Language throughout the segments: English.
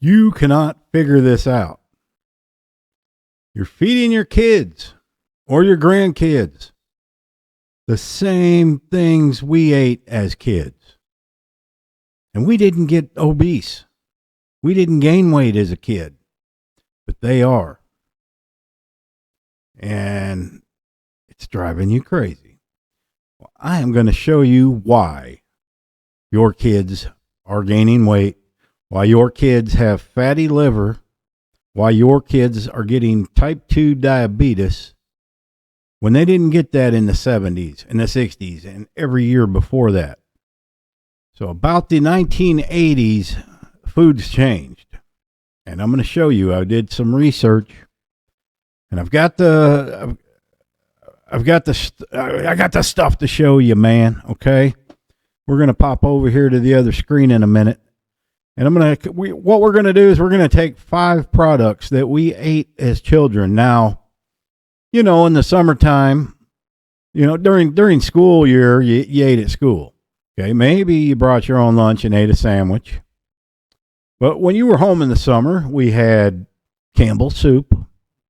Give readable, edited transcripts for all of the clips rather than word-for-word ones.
You cannot figure this out. You're feeding your kids or your grandkids the same things we ate as kids. And we didn't get obese. We didn't gain weight as a kid, but they are. And it's driving you crazy. Well, I am going to show you why your kids are gaining weight, why your kids have fatty liver, why your kids are getting type 2 diabetes when they didn't get that in the 70s and the 60s and every year before that. So about the 1980s, foods changed. And I'm going to show you. I did some research, and I got the stuff to show you, man. Okay, we're going to pop over here to the other screen in a minute, and what we're going to do is we're going to take 5 products that we ate as children. Now, you know, in the summertime, you know, during school year, you ate at school. Okay, maybe you brought your own lunch and ate a sandwich. But when you were home in the summer, we had Campbell soup.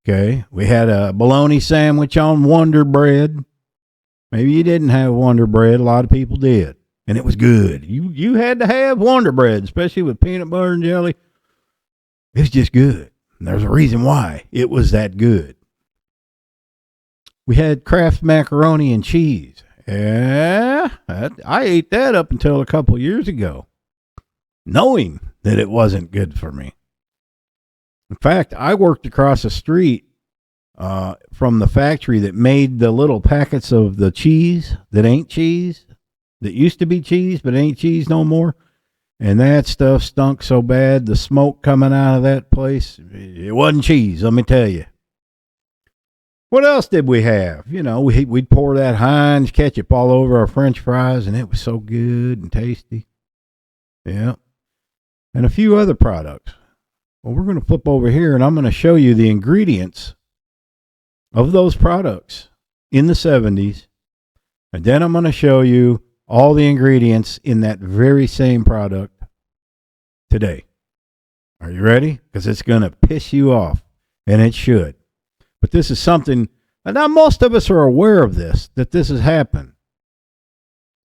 Okay, we had a bologna sandwich on Wonderbread. Maybe you didn't have Wonderbread. A lot of people did, and it was good. You had to have Wonderbread, especially with peanut butter and jelly. It was just good. And there's a reason why it was that good. We had Kraft macaroni and cheese. Yeah, I ate that up until a couple years ago, knowing that it wasn't good for me. In fact, I worked across the street from the factory that made the little packets of the cheese that ain't cheese, that used to be cheese but ain't cheese no more. And that stuff stunk so bad, the smoke coming out of that place, it wasn't cheese, let me tell you. What else did we have? You know, we'd pour that Heinz ketchup all over our French fries, and it was so good and tasty. Yeah. And a few other products. Well, we're going to flip over here, and I'm going to show you the ingredients of those products in the 70s. And then I'm going to show you all the ingredients in that very same product today. Are you ready? Because it's going to piss you off, and it should. But this is something, and now most of us are aware of this, that this has happened.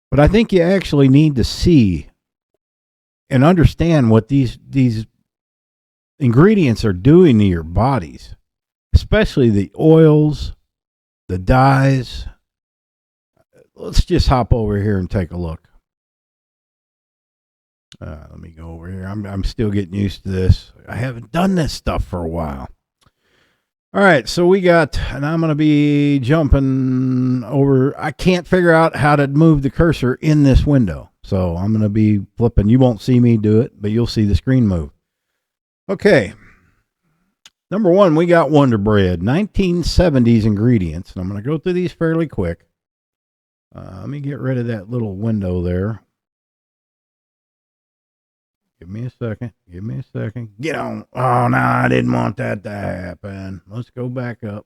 But I think you actually need to see and understand what these ingredients are doing to your bodies, especially the oils, the dyes. Let's just hop over here and take a look. Let me go over here. I'm still getting used to this. I haven't done this stuff for a while. All right, so we got, and I'm going to be jumping over. I can't figure out how to move the cursor in this window. So I'm going to be flipping. You won't see me do it, but you'll see the screen move. Okay. Number 1, we got Wonderbread, 1970s ingredients. And I'm going to go through these fairly quick. Let me get rid of that little window there. Give me a second. Get on. Oh, no, I didn't want that to happen. Let's go back up.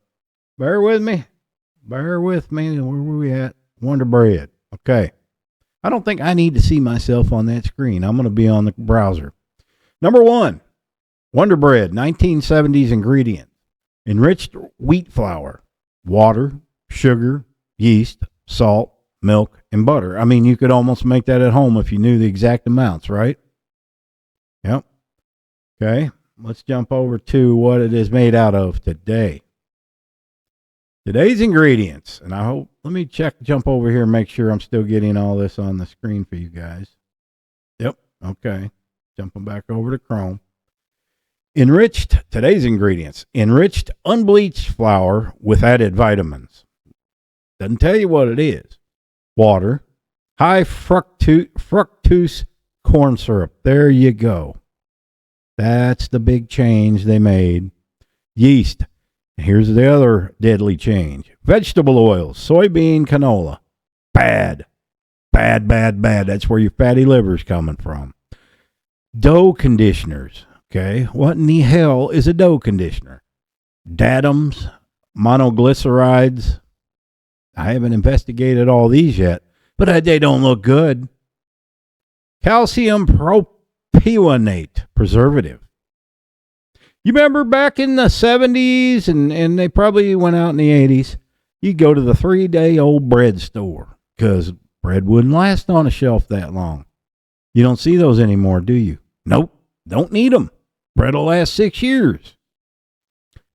Bear with me. Where were we at? Wonderbread. Okay. I don't think I need to see myself on that screen. I'm going to be on the browser. Number 1, Wonderbread, 1970s ingredient. Enriched wheat flour, water, sugar, yeast, salt, milk, and butter. I mean, you could almost make that at home if you knew the exact amounts, right? Yep. Okay. Let's jump over to what it is made out of today. Today's ingredients. And let me jump over here and make sure I'm still getting all this on the screen for you guys. Yep. Okay. Jumping back over to Chrome. Today's ingredients. Enriched unbleached flour with added vitamins. Doesn't tell you what it is. Water. High fructose corn syrup. There you go. That's the big change they made. Yeast. Here's the other deadly change. Vegetable oils. Soybean canola. Bad. That's where your fatty liver's coming from. Dough conditioners. Okay. What in the hell is a dough conditioner? Datums. Monoglycerides. I haven't investigated all these yet, but they don't look good. Calcium propionate preservative. You remember back in the 70s, and they probably went out in the 80s, you'd go to the 3-day-old bread store because bread wouldn't last on a shelf that long. You don't see those anymore, do you? Nope, don't need them. Bread will last 6 years.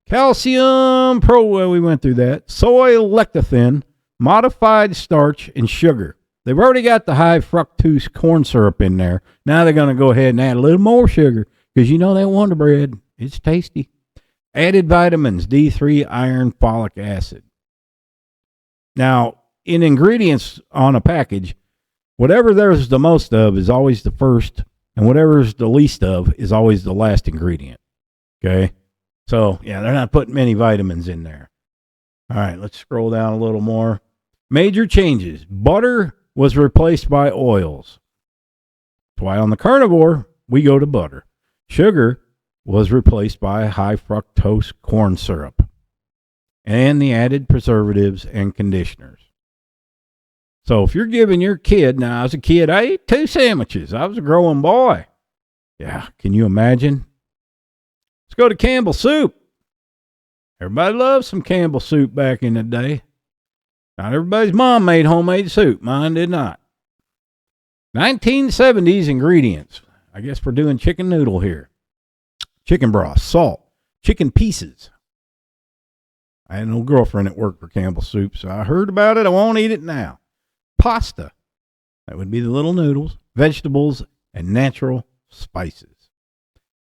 Calcium, well, we went through that. Soy lecithin, modified starch, and sugar. They've already got the high fructose corn syrup in there. Now they're going to go ahead and add a little more sugar because you know that Wonderbread, it's tasty. Added vitamins, D3, iron, folic acid. Now, in ingredients on a package, whatever there's the most of is always the first, and whatever's the least of is always the last ingredient. Okay? So, yeah, they're not putting many vitamins in there. All right, let's scroll down a little more. Major changes. Butter was replaced by oils. That's why on the carnivore, we go to butter. Sugar was replaced by high fructose corn syrup and the added preservatives and conditioners. So if you're giving your kid, now as a kid, I ate 2 sandwiches. I was a growing boy. Yeah, can you imagine? Let's go to Campbell soup. Everybody loved some Campbell soup back in the day. Not everybody's mom made homemade soup. Mine did not. 1970s ingredients. I guess we're doing chicken noodle here. Chicken broth, salt, chicken pieces. I had an old girlfriend that worked for Campbell soup, so I heard about it. I won't eat it now. Pasta. That would be the little noodles, vegetables, and natural spices.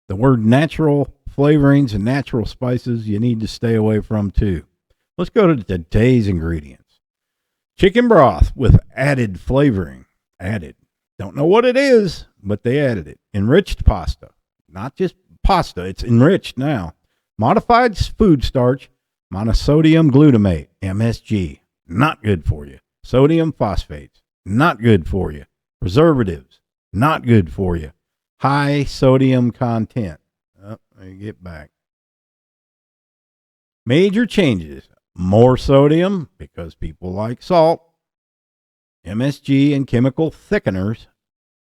The word natural flavorings and natural spices you need to stay away from too. Let's go to today's ingredients. Chicken broth with added flavoring. Added. Don't know what it is, but they added it. Enriched pasta. Not just pasta, it's enriched now. Modified food starch, monosodium glutamate, MSG. Not good for you. Sodium phosphates. Not good for you. Preservatives. Not good for you. High sodium content. Oh, let me get back. Major changes. More sodium, because people like salt. MSG and chemical thickeners.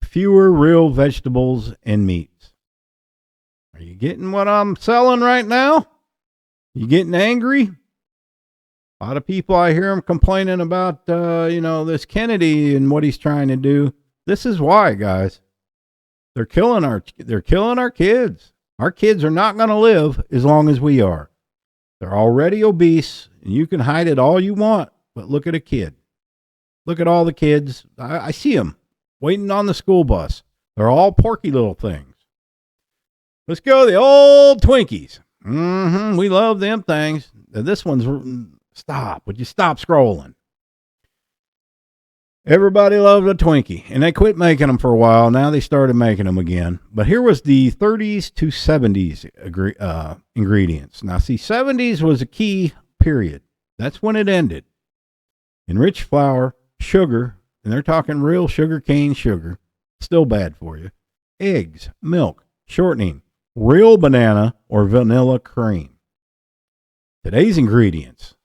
Fewer real vegetables and meats. Are you getting what I'm selling right now? You getting angry? A lot of people, I hear them complaining about, this Kennedy and what he's trying to do. This is why, guys. They're killing our kids. Our kids are not going to live as long as we are. They're already obese, and you can hide it all you want, but look at a kid. Look at all the kids. I see them waiting on the school bus. They're all porky little things. Let's go the old Twinkies. We love them things. This one's... Stop. Would you stop scrolling? Everybody loved a Twinkie, and they quit making them for a while. Now they started making them again. But here was the 30s to 70s ingredients. Now, see, 70s was a key period. That's when it ended. Enriched flour, sugar, and they're talking real sugar cane sugar, still bad for you. Eggs, milk, shortening, real banana or vanilla cream. Today's ingredients.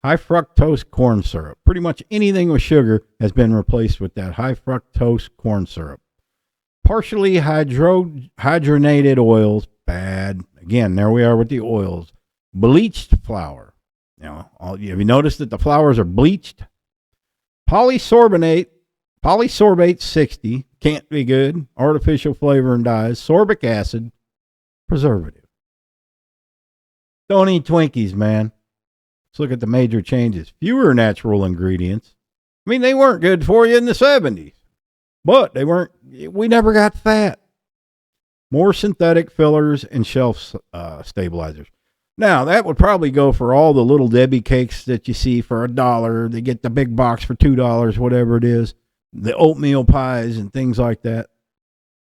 High fructose corn syrup. Pretty much anything with sugar has been replaced with that high fructose corn syrup. Partially hydrogenated oils. Bad. Again, there we are with the oils. Bleached flour. Now, have you noticed that the flours are bleached? Polysorbate 60. Can't be good. Artificial flavor and dyes. Sorbic acid. Preservative. Don't eat Twinkies, man. Let's look at the major changes. Fewer natural ingredients. I mean, they weren't good for you in the 70s, but we never got fat. More synthetic fillers and shelf stabilizers. Now, that would probably go for all the little Debbie cakes that you see for $1. They get the big box for $2, whatever it is. The oatmeal pies and things like that.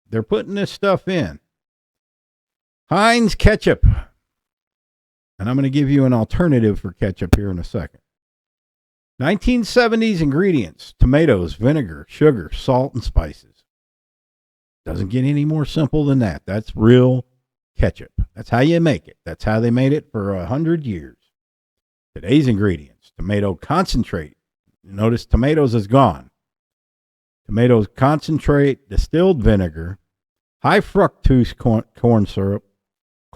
They're putting this stuff in. Heinz ketchup. And I'm going to give you an alternative for ketchup here in a second. 1970s ingredients. Tomatoes, vinegar, sugar, salt, and spices. Doesn't get any more simple than that. That's real ketchup. That's how you make it. That's how they made it for 100 years. Today's ingredients. Tomato concentrate. Notice tomatoes is gone. Tomatoes concentrate, distilled vinegar, high fructose corn syrup,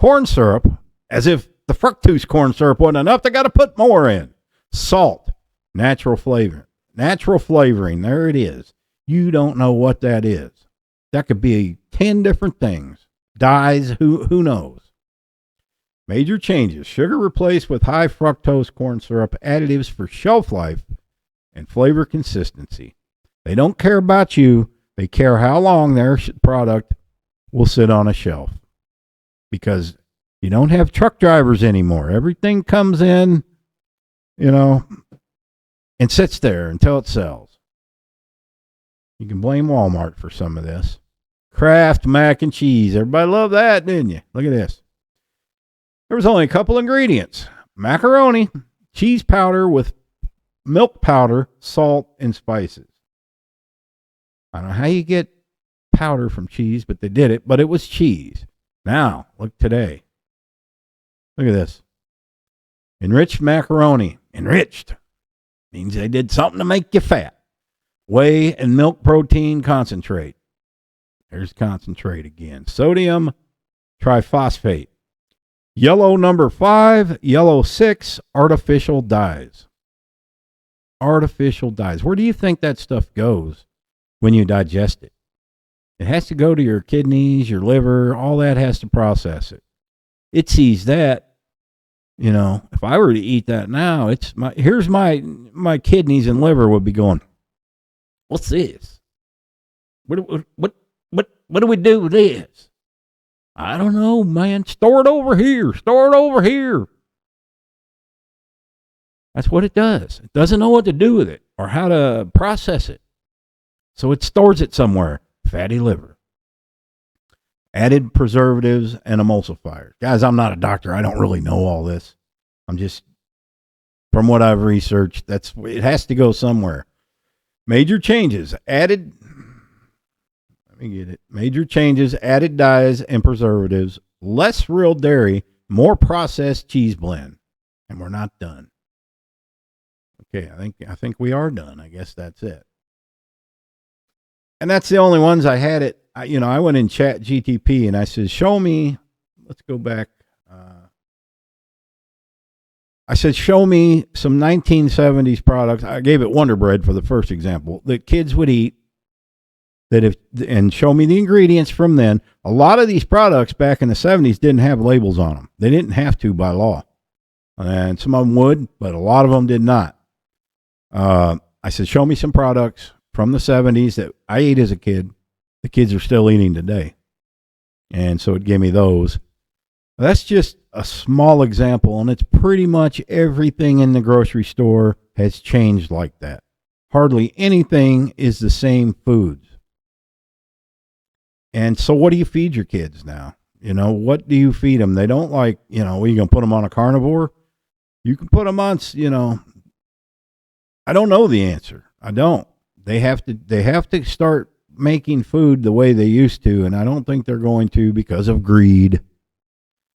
Corn syrup, as if the fructose corn syrup wasn't enough, they got to put more in. Salt, natural flavoring. Natural flavoring, there it is. You don't know what that is. That could be 10 different things. Dyes, who knows? Major changes. Sugar replaced with high fructose corn syrup, additives for shelf life and flavor consistency. They don't care about you. They care how long their product will sit on a shelf. Because you don't have truck drivers anymore. Everything comes in, and sits there until it sells. You can blame Walmart for some of this. Kraft mac and cheese. Everybody loved that, didn't you? Look at this. There was only a couple ingredients. Macaroni, cheese powder with milk powder, salt, and spices. I don't know how you get powder from cheese, but they did it. But it was cheese. Now, look today. Look at this. Enriched macaroni. Enriched. Means they did something to make you fat. Whey and milk protein concentrate. There's concentrate again. Sodium triphosphate. Yellow number 5, yellow 6, artificial dyes. Artificial dyes. Where do you think that stuff goes when you digest it? It has to go to your kidneys, your liver, all that has to process it. It sees that. If I were to eat that now, here's my kidneys and liver would be going, what's this? What do we do with this? I don't know, man. Store it over here. Store it over here. That's what it does. It doesn't know what to do with it or how to process it. So it stores it somewhere. Fatty liver. Added preservatives and emulsifiers. Guys, I'm not a doctor. I don't really know all this. I'm just, from what I've researched, it has to go somewhere. Major changes. Major changes, added dyes and preservatives, less real dairy, more processed cheese blend. And we're not done. Okay, I think we are done. I guess that's it. And that's the only ones I had it. I went in Chat GTP and I said, show me, let's go back. I said, show me some 1970s products. I gave it Wonderbread for the first example that kids would eat and show me the ingredients from then. A lot of these products back in the 70s didn't have labels on them. They didn't have to by law. And some of them would, but a lot of them did not. I said, show me some products from the 70s that I ate as a kid. The kids are still eating today. And so it gave me those. That's just a small example, and it's pretty much everything in the grocery store has changed like that. Hardly anything is the same foods. And so what do you feed your kids now? What do you feed them? They don't like, you going to put them on a carnivore? You can put them on, I don't know the answer. I don't. They have to start making food the way they used to, and I don't think they're going to because of greed.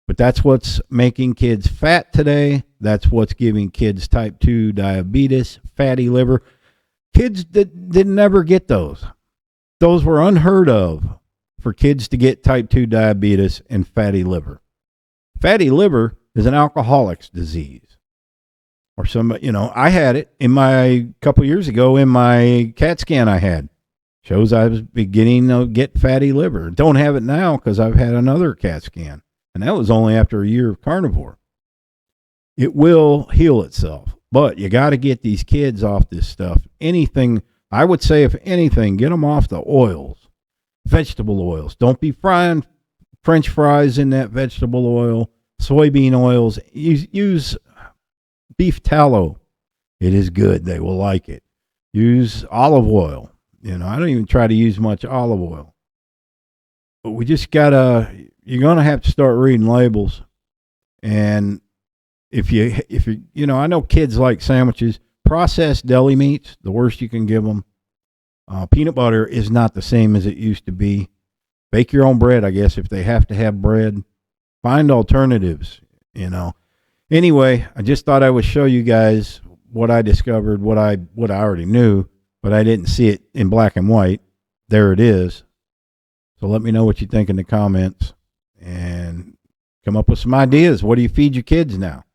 But that's what's making kids fat today. That's what's giving kids type 2 diabetes, fatty liver. Kids didn't never get those. Those were unheard of for kids to get type 2 diabetes and fatty liver. Fatty liver is an alcoholic's disease. Or I had it a couple years ago in my CAT scan I had. Shows I was beginning to get fatty liver. Don't have it now because I've had another CAT scan. And that was only after a year of carnivore. It will heal itself. But you got to get these kids off this stuff. Anything, I would say, if anything, get them off the oils. Vegetable oils. Don't be frying French fries in that vegetable oil. Soybean oils. Use beef tallow. It is good. They will like it. Use olive oil. I don't even try to use much olive oil. But we just you're going to have to start reading labels. And if you, I know kids like sandwiches, processed deli meats, the worst you can give them. Peanut butter is not the same as it used to be. Bake your own bread, I guess, if they have to have bread. Find alternatives, Anyway, I just thought I would show you guys what I discovered, what I already knew, but I didn't see it in black and white. There it is. So let me know what you think in the comments. And Come up with some ideas. What do you feed your kids now?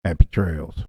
Happy trails.